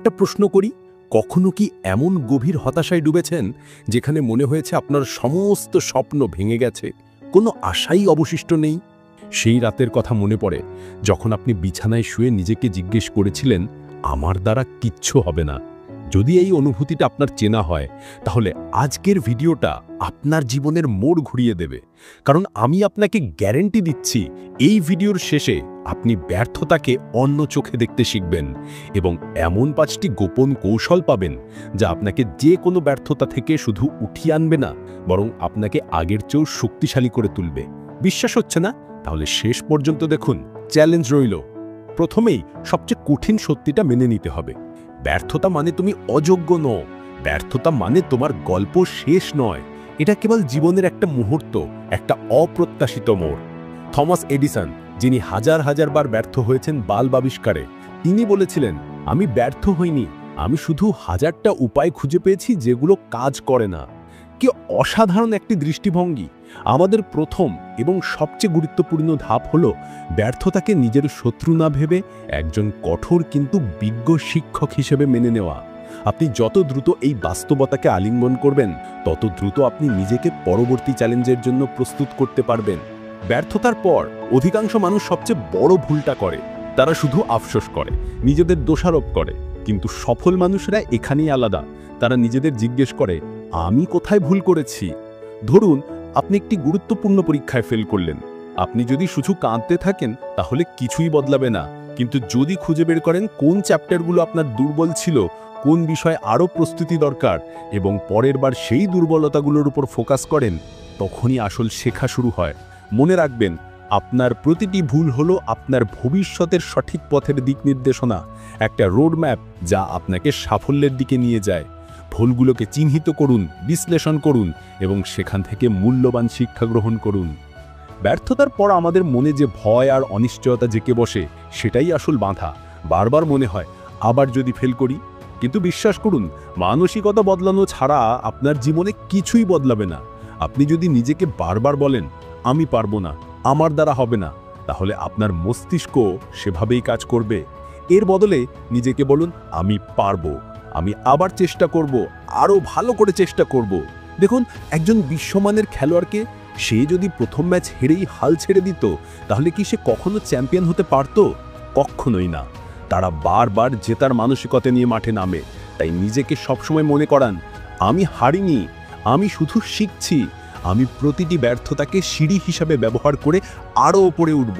একটা প্রশ্ন করি, কখনো কি এমন গভীর হতাশায় ডুবেছেন যেখানে মনে হয়েছে আপনার সমস্ত স্বপ্ন ভেঙে গেছে, কোনো আশাই অবশিষ্ট নেই? সেই রাতের কথা মনে পড়ে যখন আপনি বিছানায় শুয়ে নিজেকে জিজ্ঞেস করেছিলেন, আমার দ্বারা কিচ্ছু হবে না। যদি এই অনুভূতিটা আপনার চেনা হয়, তাহলে আজকের ভিডিওটা আপনার জীবনের মোড় ঘুরিয়ে দেবে। কারণ আমি আপনাকে গ্যারান্টি দিচ্ছি, এই ভিডিওর শেষে আপনি ব্যর্থতাকে অন্য চোখে দেখতে শিখবেন এবং এমন 5টি গোপন কৌশল পাবেন যা আপনাকে যে কোনো ব্যর্থতা থেকে শুধু উঠিয়ে আনবে না, বরং আপনাকে আগের চেয়েও শক্তিশালী করে তুলবে। বিশ্বাস হচ্ছে না? তাহলে শেষ পর্যন্ত দেখুন। চ্যালেঞ্জ রইল, প্রথমেই সবচেয়ে কঠিন সত্যিটা মেনে নিতে হবে। ব্যর্থতা মানে তুমি অযোগ্য নও। ব্যর্থতা মানে তোমার গল্প শেষ নয়। এটা কেবল জীবনের একটা মুহূর্ত, একটা অপ্রত্যাশিত মোড়। থমাস এডিসন, যিনি হাজার হাজার বার ব্যর্থ হয়েছেন বাল্ব আবিষ্কারে, তিনি বলেছিলেন, আমি ব্যর্থ হইনি, আমি শুধু হাজারটা উপায় খুঁজে পেয়েছি যেগুলো কাজ করে না। কি অসাধারণ একটি দৃষ্টিভঙ্গি! আমাদের প্রথম এবং সবচেয়ে গুরুত্বপূর্ণ ধাপ হলো ব্যর্থতাকে নিজের শত্রু না ভেবে একজন কঠোর কিন্তু বিজ্ঞ শিক্ষক হিসেবে মেনে নেওয়া। আপনি যত দ্রুত এই বাস্তবতাকে আলিঙ্গন করবেন, তত দ্রুত আপনি নিজেকে পরবর্তী চ্যালেঞ্জের জন্য প্রস্তুত করতে পারবেন। ব্যর্থতার পর অধিকাংশ মানুষ সবচেয়ে বড় ভুলটা করে, তারা শুধু আফসোস করে, নিজেদের দোষারোপ করে। কিন্তু সফল মানুষরা এখানেই আলাদা। তারা নিজেদের জিজ্ঞেস করে, আমি কোথায় ভুল করেছি? ধরুন আপনি একটি গুরুত্বপূর্ণ পরীক্ষায় ফেল করলেন। আপনি যদি শুধু কাঁদতে থাকেন তাহলে কিছুই বদলাবে না। কিন্তু যদি খুঁজে বের করেন কোন চ্যাপ্টারগুলো আপনার দুর্বল ছিল, কোন বিষয়ে আরও প্রস্তুতি দরকার, এবং পরের বার সেই দুর্বলতাগুলোর উপর ফোকাস করেন, তখনই আসল শেখা শুরু হয়। মনে রাখবেন, আপনার প্রতিটি ভুল হলো আপনার ভবিষ্যতের সঠিক পথের দিক নির্দেশনা, একটা রোডম্যাপ যা আপনাকে সাফল্যের দিকে নিয়ে যায়। ভুলগুলোকে চিহ্নিত করুন, বিশ্লেষণ করুন এবং সেখান থেকে মূল্যবান শিক্ষা গ্রহণ করুন। ব্যর্থতার পর আমাদের মনে যে ভয় আর অনিশ্চয়তা জেঁকে বসে, সেটাই আসল বাধা। বারবার মনে হয়, আবার যদি ফেল করি। কিন্তু বিশ্বাস করুন, মানসিকতা বদলানো ছাড়া আপনার জীবনে কিছুই বদলাবে না। আপনি যদি নিজেকে বারবার বলেন, আমি পারবো না, আমার দ্বারা হবে না, তাহলে আপনার মস্তিষ্ক সেভাবেই কাজ করবে। এর বদলে নিজেকে বলুন, আমি পারবো, আমি আবার চেষ্টা করব, আরও ভালো করে চেষ্টা করব। দেখুন, একজন বিশ্বমানের খেলোয়াড়কে, সে যদি প্রথম ম্যাচ হেরেই হাল ছেড়ে দিত, তাহলে কি সে কখনো চ্যাম্পিয়ন হতে পারত? কখনোই না। তারা বারবার জেতার মানসিকতা নিয়ে মাঠে নামে। তাই নিজেকে সবসময় মনে করান, আমি হারিনি, আমি শুধু শিখছি। আমি প্রতিটি ব্যর্থতাকে সিঁড়ি হিসাবে ব্যবহার করে আরও ওপরে উঠব।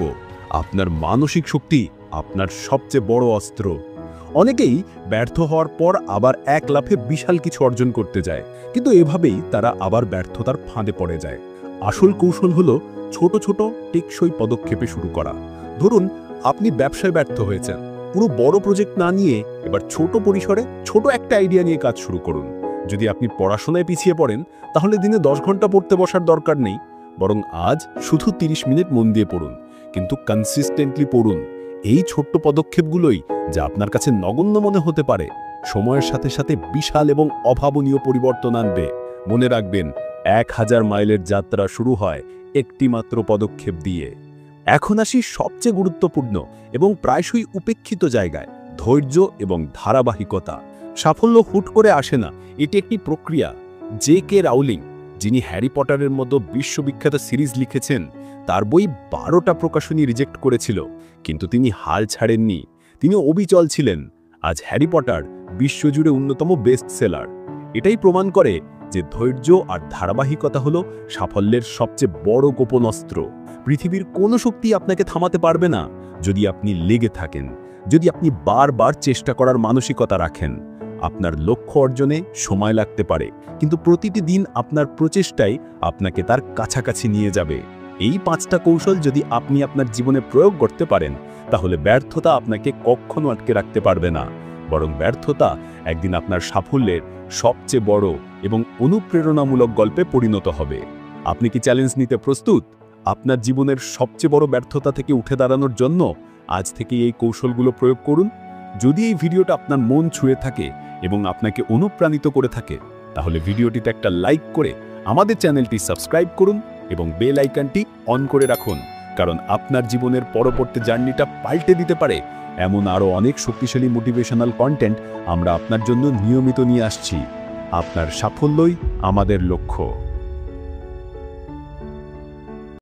আপনার মানসিক শক্তি আপনার সবচেয়ে বড় অস্ত্র। অনেকেই ব্যর্থ হওয়ার পর আবার এক লাফে বিশাল কিছু অর্জন করতে যায়, কিন্তু এভাবেই তারা আবার ব্যর্থতার ফাঁদে পড়ে যায়। আসল কৌশল হলো ছোট ছোট টেকসই পদক্ষেপে শুরু করা। ধরুন আপনি ব্যবসায় ব্যর্থ হয়েছেন, পুরো বড় প্রজেক্ট না নিয়ে এবার ছোট পরিসরে ছোট একটা আইডিয়া নিয়ে কাজ শুরু করুন। যদি আপনি পড়াশোনায় পিছিয়ে পড়েন, তাহলে দিনে 10 ঘন্টা পড়তে বসার দরকার নেই, বরং আজ শুধু 30 মিনিট মন দিয়ে পড়ুন, কিন্তু কনসিস্টেন্টলি পড়ুন। এই ছোট্ট পদক্ষেপগুলোই, যা আপনার কাছে নগণ্য মনে হতে পারে, সময়ের সাথে সাথে বিশাল এবং অভাবনীয় পরিবর্তন আনবে। মনে রাখবেন, 1000 মাইলের যাত্রা শুরু হয় একটি মাত্র পদক্ষেপ দিয়ে। এখন আসি সবচেয়ে গুরুত্বপূর্ণ এবং প্রায়শই উপেক্ষিত জায়গায়, ধৈর্য এবং ধারাবাহিকতা। সাফল্য হুট করে আসে না, এটি একটি প্রক্রিয়া। J.K. রাউলিং, যিনি হ্যারি পটারের মতো বিশ্ববিখ্যাত সিরিজ লিখেছেন, তার বই 12টা প্রকাশনী রিজেক্ট করেছিল, কিন্তু তিনি হাল ছাড়েননি। তিনি অবিচল ছিলেন। আজ হ্যারি পটার বিশ্বজুড়ে অন্যতম বেস্ট সেলার। এটাই প্রমাণ করে যে ধৈর্য আর ধারাবাহিকতা হলো সাফল্যের সবচেয়ে বড় গোপন অস্ত্র। পৃথিবীর কোনো শক্তি আপনাকে থামাতে পারবে না, যদি আপনি লেগে থাকেন, যদি আপনি বারবার চেষ্টা করার মানসিকতা রাখেন। আপনার লক্ষ্য অর্জনে সময় লাগতে পারে, কিন্তু প্রতিটি দিন আপনার প্রচেষ্টাই আপনাকে তার কাছাকাছি নিয়ে যাবে। এই 5টা কৌশল যদি আপনি আপনার জীবনে প্রয়োগ করতে পারেন, তাহলে ব্যর্থতা আপনাকে কখনো আটকে রাখতে পারবে না, বরং ব্যর্থতা একদিন আপনার সাফল্যের সবচেয়ে বড় এবং অনুপ্রেরণামূলক গল্পে পরিণত হবে। আপনি কি চ্যালেঞ্জ নিতে প্রস্তুত? আপনার জীবনের সবচেয়ে বড় ব্যর্থতা থেকে উঠে দাঁড়ানোর জন্য আজ থেকে এই কৌশলগুলো প্রয়োগ করুন। যদি এই ভিডিওটা আপনার মন ছুঁয়ে থাকে এবং আপনাকে অনুপ্রাণিত করে থাকে, তাহলে ভিডিওটিতে একটা লাইক করে আমাদের চ্যানেলটি সাবস্ক্রাইব করুন এবং বেল আইকনটি অন করে রাখুন, কারণ আপনার জীবনের পরবর্তী জার্নিটা পাল্টে দিতে পারে এমন আরও অনেক শক্তিশালী মোটিভেশনাল কন্টেন্ট আমরা আপনার জন্য নিয়মিত নিয়ে আসছি। আপনার সাফল্যই আমাদের লক্ষ্য।